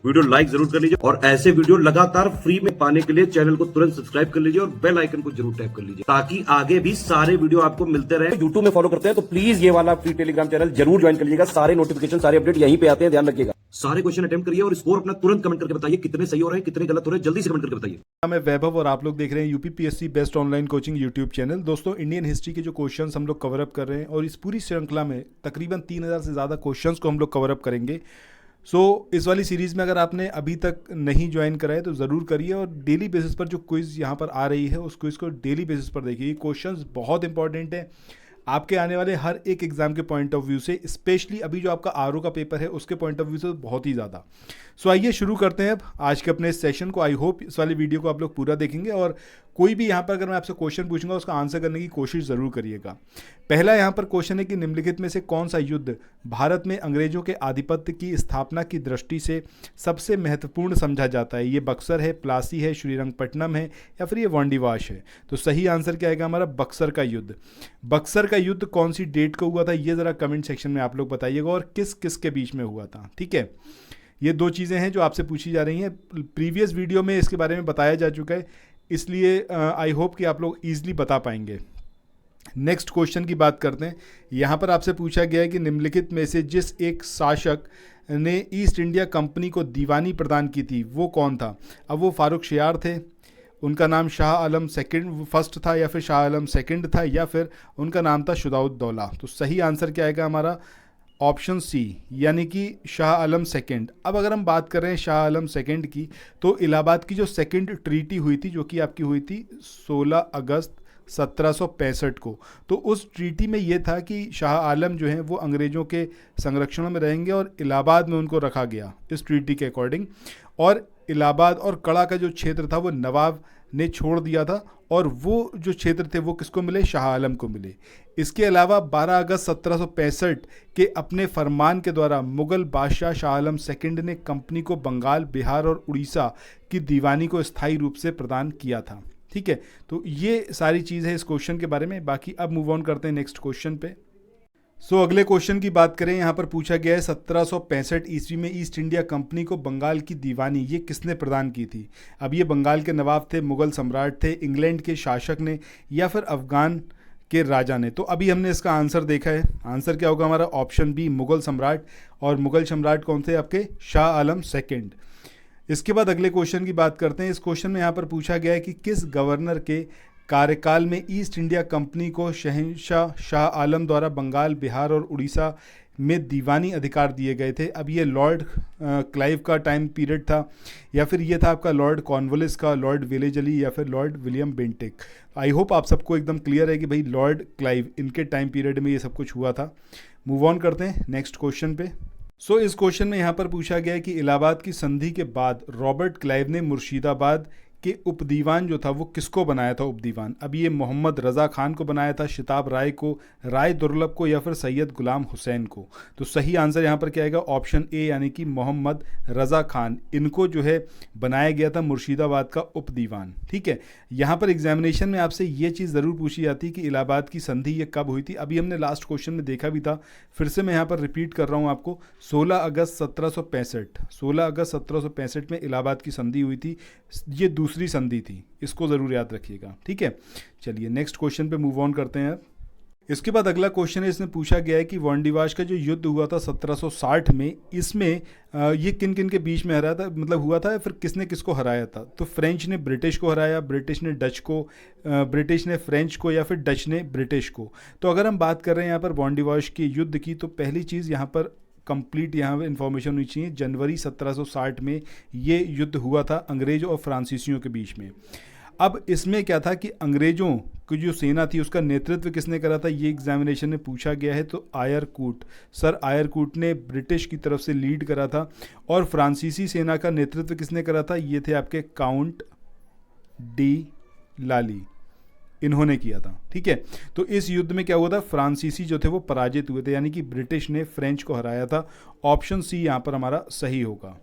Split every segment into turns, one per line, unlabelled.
Video like जरूर कर लीजिए और ऐसे वीडियो लगातार फ्री में पाने के लिए चैनल को तुरंत सब्सक्राइब कर लीजिए और बेल आइकन को जरूर टैप कर लीजिए ताकि आगे भी सारे वीडियो आपको मिलते रहे। यूट्यूब में फॉलो करते हैं तो प्लीज ये वाला फ्री टेलीग्राम चैनल जरूर ज्वाइन कर लीजिएगा। सारे नोटिफिकेशन सारे अपडेट यहीं पे आते हैं, ध्यान रखिएगा। सारे क्वेश्चन अटेम्प्ट करिए और स्कोर अपना तुरंत कमेंट करके बताइए कितने सही हो रहे हैं कितने गलत हो रहे हैं, जल्दी से कमेंट करके बताइए।
मैं वैभव और आप लोग देख रहे हैं UPPSC best online coaching YouTube channel. दोस्तों, इंडियन हिस्ट्री के जो क्वेश्चंस हम लोग कवर अप कर रहे हैं और इस पूरी श्रृंखला में तकरीबन 3000 से ज़्यादा क्वेश्चंस को हम लोग कवर अप करेंगे। इस वाली सीरीज़ में अगर आपने अभी तक नहीं ज्वाइन करा है तो ज़रूर करिए और डेली बेसिस पर जो क्विज़ यहाँ पर आ रही है उस क्विज़ को डेली बेसिस पर देखिए। ये क्वेश्चंस बहुत इंपॉर्टेंट है आपके आने वाले हर एक एग्जाम के पॉइंट ऑफ व्यू से, स्पेशली अभी जो आपका आरओ का पेपर है उसके पॉइंट ऑफ व्यू से बहुत ही ज़्यादा। आइए शुरू करते हैं अब आज के अपने इस सेशन को। आई होप इस वाली वीडियो को आप लोग पूरा देखेंगे और कोई भी यहाँ पर अगर मैं आपसे क्वेश्चन पूछूंगा उसका आंसर करने की कोशिश ज़रूर करिएगा। पहला यहाँ पर क्वेश्चन है कि निम्नलिखित में से कौन सा युद्ध भारत में अंग्रेजों के आधिपत्य की स्थापना की दृष्टि से सबसे महत्वपूर्ण समझा जाता है? ये बक्सर है, प्लासी है, श्रीरंगपट्टनम है या फिर ये वांडीवाश है? तो सही आंसर क्या आएगा हमारा? बक्सर का युद्ध। बक्सर का युद्ध कौन सी डेट को हुआ था ये ज़रा कमेंट सेक्शन में आप लोग बताइएगा और किस किस के बीच में हुआ था। ठीक है, ये दो चीज़ें हैं जो आपसे पूछी जा रही हैं। प्रीवियस वीडियो में इसके बारे में बताया जा चुका है, इसलिए आई होप कि आप लोग ईजिली बता पाएंगे। नेक्स्ट क्वेश्चन की बात करते हैं। यहाँ पर आपसे पूछा गया है कि निम्नलिखित में से जिस एक शासक ने ईस्ट इंडिया कंपनी को दीवानी प्रदान की थी वो कौन था? अब वो फारूक शियार थे, उनका नाम शाह आलम सेकंड फर्स्ट था या फिर शाह आलम सेकंड था या फिर उनका नाम था शुजाउद्दौला? तो सही आंसर क्या आएगा हमारा? ऑप्शन सी यानी कि शाह आलम सेकंड। अब अगर हम बात कर रहे हैं शाह आलम सेकंड की तो इलाहाबाद की जो सेकंड ट्रीटी हुई थी जो कि आपकी हुई थी 16 अगस्त 1765 को, तो उस ट्रीटी में ये था कि शाह आलम जो हैं वो अंग्रेज़ों के संरक्षण में रहेंगे और इलाहाबाद में उनको रखा गया इस ट्रीटी के अकॉर्डिंग। और इलाहाबाद और कड़ा का जो क्षेत्र था वो नवाब ने छोड़ दिया था और वो जो क्षेत्र थे वो किसको मिले? शाह आलम को मिले। इसके अलावा 12 अगस्त 1765 के अपने फरमान के द्वारा मुग़ल बादशाह शाह आलम सेकंड ने कंपनी को बंगाल, बिहार और उड़ीसा की दीवानी को स्थायी रूप से प्रदान किया था। ठीक है, तो ये सारी चीज़ है इस क्वेश्चन के बारे में। बाकी अब मूव ऑन करते हैं नेक्स्ट क्वेश्चन पे। अगले क्वेश्चन की बात करें, यहाँ पर पूछा गया है 1765 ईस्वी में ईस्ट इंडिया कंपनी को बंगाल की दीवानी ये किसने प्रदान की थी? अब ये बंगाल के नवाब थे, मुग़ल सम्राट थे, इंग्लैंड के शासक ने या फिर अफगान के राजा ने? तो अभी हमने इसका आंसर देखा है। आंसर क्या होगा हमारा? ऑप्शन बी मुग़ल सम्राट। और मुग़ल सम्राट कौन थे आपके? शाह आलम सेकंड। इसके बाद अगले क्वेश्चन की बात करते हैं। इस क्वेश्चन में यहाँ पर पूछा गया है कि किस गवर्नर के कार्यकाल में ईस्ट इंडिया कंपनी को शहंशाह शाह आलम द्वारा बंगाल, बिहार और उड़ीसा में दीवानी अधिकार दिए गए थे? अब ये लॉर्ड क्लाइव का टाइम पीरियड था या फिर ये था आपका लॉर्ड कॉर्नवालिस का, लॉर्ड विलेजली या फिर Lord William Bentinck? I hope आप सबको एकदम क्लियर है कि भाई लॉर्ड क्लाइव इनके टाइम पीरियड में ये सब कुछ हुआ था। मूव ऑन करते हैं नेक्स्ट क्वेश्चन पे। इस क्वेश्चन में यहाँ पर पूछा गया है कि इलाहाबाद की संधि के बाद रॉबर्ट क्लाइव ने मुर्शिदाबाद के उपदीवान जो था वो किसको बनाया था उपदीवान? अब ये मोहम्मद रज़ा खान को बनाया था, शिताब राय को, राय दुर्लभ को या फिर सैयद गुलाम हुसैन को? तो सही आंसर यहाँ पर क्या आएगा? ऑप्शन ए यानी कि मोहम्मद रज़ा खान, इनको जो है बनाया गया था मुर्शिदाबाद का उपदीवान। ठीक है, यहाँ पर एग्जामिनेशन में आपसे ये चीज़ ज़रूर पूछी जाती है कि इलाहाबाद की संधि ये कब हुई थी? अभी हमने लास्ट क्वेश्चन में देखा भी था, फिर से मैं यहाँ पर रिपीट कर रहा हूँ आपको। 16 अगस्त 1765 में इलाहाबाद की संधि हुई थी। ये दूसरी संधि थी, इसको ज़रूर याद रखिएगा। ठीक है, चलिए नेक्स्ट क्वेश्चन पे मूव ऑन करते हैं। इसके बाद अगला क्वेश्चन है, इसमें पूछा गया है कि वांडीवाश का जो युद्ध हुआ था 1760 में, इसमें ये किन किन के बीच में हराया था, मतलब हुआ था, फिर किसने किसको हराया था? तो फ्रेंच ने ब्रिटिश को हराया, ब्रिटिश ने डच को, ब्रिटिश ने फ्रेंच को या फिर डच ने ब्रिटिश को? तो अगर हम बात कर रहे हैं यहाँ पर वांडीवाश के युद्ध की तो पहली चीज़ यहाँ पर कंप्लीट यहाँ पर इन्फॉर्मेशन होनी चाहिए। जनवरी 1760 में ये युद्ध हुआ था अंग्रेज़ों और फ्रांसीसियों के बीच में। अब इसमें क्या था कि अंग्रेज़ों की जो सेना थी उसका नेतृत्व किसने करा था, ये एग्जामिनेशन में पूछा गया है। तो आयरकूट, सर आयरकूट ने ब्रिटिश की तरफ से लीड करा था। और फ्रांसीसी सेना का नेतृत्व किसने करा था? ये थे आपके काउंट डी लाली, इन्होंने किया था। ठीक है, तो इस युद्ध में क्या हुआ था? फ्रांसीसी जो थे वो पराजित हुए थे, यानी कि ब्रिटिश ने फ्रेंच को हराया था। ऑप्शन सी यहाँ पर हमारा सही होगा।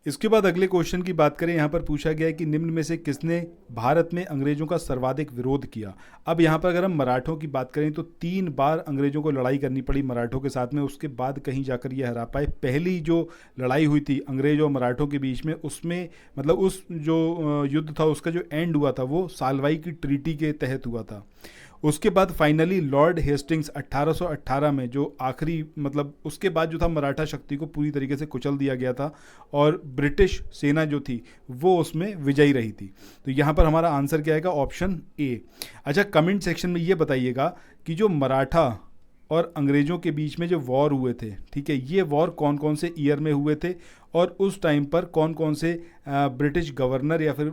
इसके बाद अगले क्वेश्चन की बात करें, यहाँ पर पूछा गया है कि निम्न में से किसने भारत में अंग्रेजों का सर्वाधिक विरोध किया। अब यहाँ पर अगर हम मराठों की बात करें तो 3 बार अंग्रेजों को लड़ाई करनी पड़ी मराठों के साथ में, उसके बाद कहीं जाकर ये हरा पाए। पहली जो लड़ाई हुई थी अंग्रेज और मराठों के बीच में, उसमें मतलब उस जो युद्ध था उसका जो एंड हुआ था वो सालवाई की ट्रीटी के तहत हुआ था। उसके बाद फाइनली लॉर्ड हेस्टिंग्स 1818 में जो आखिरी मतलब उसके बाद जो था मराठा शक्ति को पूरी तरीके से कुचल दिया गया था और ब्रिटिश सेना जो थी वो उसमें विजयी रही थी। तो यहाँ पर हमारा आंसर क्या आएगा? Option A. अच्छा, कमेंट सेक्शन में ये बताइएगा कि जो मराठा और अंग्रेज़ों के बीच में जो वॉर हुए थे, ठीक है, ये वॉर कौन कौन से ईयर में हुए थे और उस टाइम पर कौन कौन से ब्रिटिश गवर्नर या फिर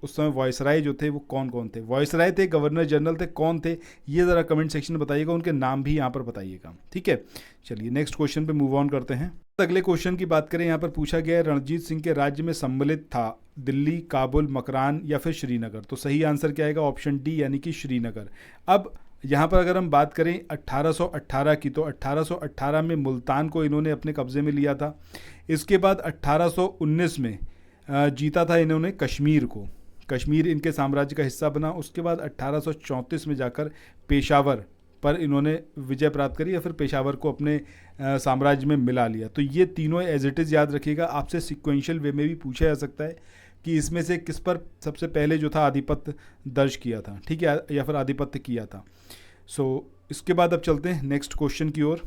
उस समय वॉइसराय जो थे वो कौन कौन थे? वॉइसराय थे, गवर्नर जनरल थे, कौन थे? ये ज़रा कमेंट सेक्शन में बताइएगा, उनके नाम भी यहाँ पर बताइएगा, ठीक है। चलिए नेक्स्ट क्वेश्चन पे मूव ऑन करते हैं। अगले क्वेश्चन की बात करें, यहाँ पर पूछा गया है रणजीत सिंह के राज्य में सम्मिलित था दिल्ली, काबुल, मकरान या फिर श्रीनगर। तो सही आंसर क्या आएगा? ऑप्शन डी यानी कि श्रीनगर। अब यहाँ पर अगर हम बात करें 1818 की, तो 1818 में मुल्तान को इन्होंने अपने कब्ज़े में लिया था। इसके बाद 1819 में जीता था इन्होंने कश्मीर को, कश्मीर इनके साम्राज्य का हिस्सा बना। उसके बाद 1834 में जाकर पेशावर पर इन्होंने विजय प्राप्त करी या फिर पेशावर को अपने साम्राज्य में मिला लिया। तो ये तीनों एज इट इज़ याद रखिएगा। आपसे सिक्वेंशियल वे में भी पूछा जा सकता है कि इसमें से किस पर सबसे पहले जो था आधिपत्य दर्ज किया था, ठीक है, या फिर आधिपत्य किया था। इसके बाद अब चलते हैं नेक्स्ट क्वेश्चन की ओर।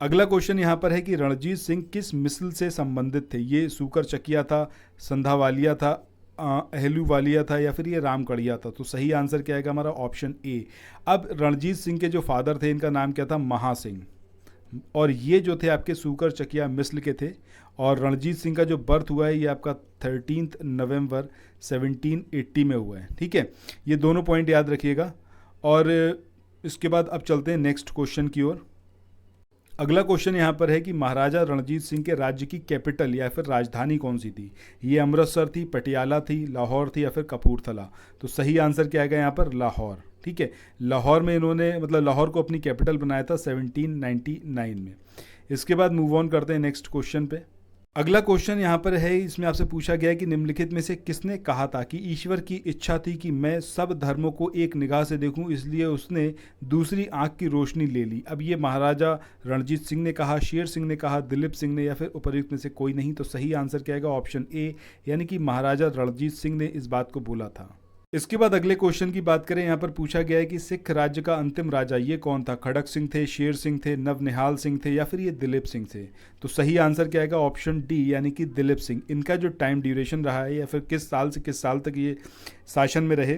अगला क्वेश्चन यहाँ पर है कि रणजीत सिंह किस मिसल से संबंधित थे? ये सूकर चकिया था, संधावालिया था, अहलूवालिया था या फिर ये रामकड़िया था? तो सही आंसर क्या आएगा हमारा? Option A. अब रणजीत सिंह के जो फादर थे इनका नाम क्या था? महासिंह, और ये जो थे आपके सूकर चकिया मिसल के थे। और रणजीत सिंह का जो बर्थ हुआ है ये आपका 13 नवंबर 1780 में हुआ है, ठीक है। ये दोनों पॉइंट याद रखिएगा। और इसके बाद अब चलते हैं नेक्स्ट क्वेश्चन की ओर। अगला क्वेश्चन यहाँ पर है कि महाराजा रणजीत सिंह के राज्य की कैपिटल या फिर राजधानी कौन सी थी? ये अमृतसर थी, पटियाला थी, लाहौर थी या फिर कपूरथला? तो सही आंसर क्या आएगा यहाँ पर? लाहौर, ठीक है। लाहौर में इन्होंने मतलब लाहौर को अपनी कैपिटल बनाया था 1799 में। इसके बाद मूव ऑन करते हैं नेक्स्ट क्वेश्चन पे। अगला क्वेश्चन यहाँ पर है, इसमें आपसे पूछा गया है कि निम्नलिखित में से किसने कहा था कि ईश्वर की इच्छा थी कि मैं सब धर्मों को एक निगाह से देखूं, इसलिए उसने दूसरी आंख की रोशनी ले ली। अब ये महाराजा रणजीत सिंह ने कहा, शेर सिंह ने कहा, दिलीप सिंह ने, या फिर उपर्युक्त में से कोई नहीं? तो सही आंसर क्या आएगा? ऑप्शन ए, यानी कि महाराजा रणजीत सिंह ने इस बात को बोला था। इसके बाद अगले क्वेश्चन की बात करें, यहाँ पर पूछा गया है कि सिख राज्य का अंतिम राजा ये कौन था? खड़क सिंह थे, शेर सिंह थे, नवनिहाल सिंह थे या फिर ये दिलीप सिंह थे? तो सही आंसर क्या आएगा? ऑप्शन डी, यानी कि दिलीप सिंह। इनका जो टाइम ड्यूरेशन रहा है या फिर किस साल से किस साल तक ये शासन में रहे,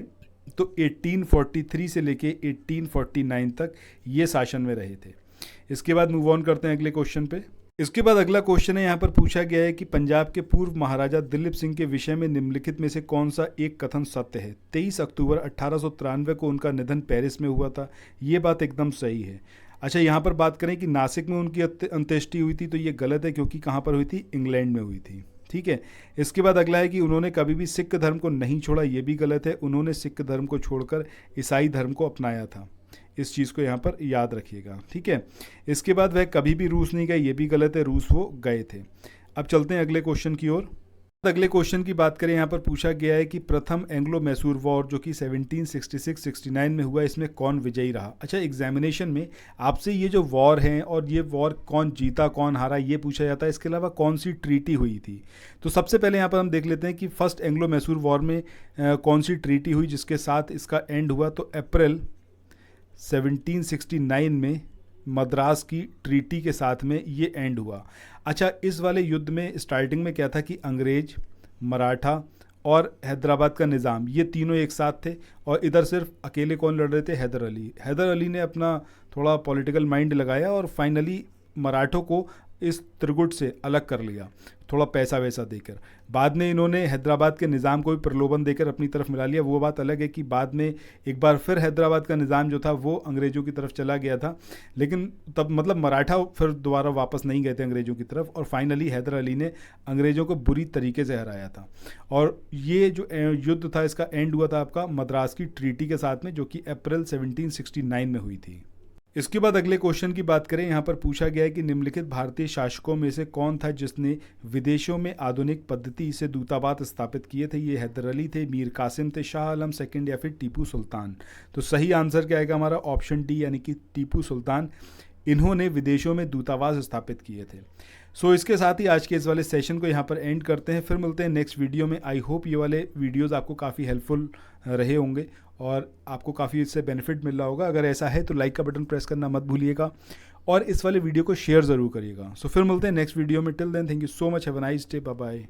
तो 1843 से लेके 1849 तक ये शासन में रहे थे। इसके बाद मूव ऑन करते हैं अगले क्वेश्चन पे। इसके बाद अगला क्वेश्चन है, यहाँ पर पूछा गया है कि पंजाब के पूर्व महाराजा दिलीप सिंह के विषय में निम्नलिखित में से कौन सा एक कथन सत्य है? 23 अक्टूबर 1893 को उनका निधन पेरिस में हुआ था। ये बात एकदम सही है। अच्छा, यहाँ पर बात करें कि नासिक में उनकी अंत्येष्टि हुई थी, तो ये गलत है क्योंकि कहाँ पर हुई थी? इंग्लैंड में हुई थी, ठीक है। इसके बाद अगला है कि उन्होंने कभी भी सिख धर्म को नहीं छोड़ा, ये भी गलत है। उन्होंने सिख धर्म को छोड़कर ईसाई धर्म को अपनाया था। इस चीज़ को यहाँ पर याद रखिएगा, ठीक है। इसके बाद वह कभी भी रूस नहीं गए, ये भी गलत है, रूस वो गए थे। अब चलते हैं अगले क्वेश्चन की ओर। अगले क्वेश्चन की बात करें, यहाँ पर पूछा गया है कि प्रथम एंग्लो मैसूर वॉर जो कि 1766-69 में हुआ, इसमें कौन विजयी रहा? अच्छा, एग्जामिनेशन में आपसे ये जो वॉर हैं और ये वॉर कौन जीता कौन हारा ये पूछा जाता है। इसके अलावा कौन सी ट्रीटी हुई थी? तो सबसे पहले यहाँ पर हम देख लेते हैं कि फर्स्ट एंग्लो मैसूर वॉर में कौन सी ट्रीटी हुई जिसके साथ इसका एंड हुआ। तो अप्रैल 1769 में मद्रास की ट्रीटी के साथ में ये एंड हुआ। अच्छा, इस वाले युद्ध में स्टार्टिंग में क्या था कि अंग्रेज, मराठा और हैदराबाद का निज़ाम ये तीनों एक साथ थे और इधर सिर्फ अकेले कौन लड़ रहे थे? हैदर अली। हैदर अली ने अपना थोड़ा पॉलिटिकल माइंड लगाया और फाइनली मराठों को इस त्रिगुट से अलग कर लिया, थोड़ा पैसा वैसा देकर। बाद में इन्होंने हैदराबाद के निज़ाम को भी प्रलोभन देकर अपनी तरफ मिला लिया। वो बात अलग है कि बाद में एक बार फिर हैदराबाद का निज़ाम जो था वो अंग्रेज़ों की तरफ चला गया था, लेकिन तब मतलब मराठा फिर दोबारा वापस नहीं गए थे अंग्रेज़ों की तरफ और फाइनली हैदर अली ने अंग्रेज़ों को बुरी तरीके से हराया था। और ये जो युद्ध था इसका एंड हुआ था आपका मद्रास की ट्रीटी के साथ में, जो कि अप्रैल 1769 में हुई थी। इसके बाद अगले क्वेश्चन की बात करें, यहाँ पर पूछा गया है कि निम्नलिखित भारतीय शासकों में से कौन था जिसने विदेशों में आधुनिक पद्धति से दूतावास स्थापित किए थे। ये हैदर अली थे, मीर कासिम थे, शाह आलम सेकंड या फिर टीपू सुल्तान। तो सही आंसर क्या आएगा हमारा ऑप्शन डी यानी कि टीपू सुल्तान। इन्होंने विदेशों में दूतावास स्थापित किए थे। सो इसके साथ ही आज के इस वाले सेशन को यहाँ पर एंड करते हैं, फिर मिलते हैं नेक्स्ट वीडियो में। आई होप ये वाले वीडियोस आपको काफ़ी हेल्पफुल रहे होंगे और आपको काफ़ी इससे बेनिफिट मिल रहा होगा। अगर ऐसा है तो लाइक का बटन प्रेस करना मत भूलिएगा और इस वाले वीडियो को शेयर ज़रूर करिएगा। सो फिर मिलते हैं नेक्स्ट वीडियो में। Till then thank you so much, have a nice day, bye bye.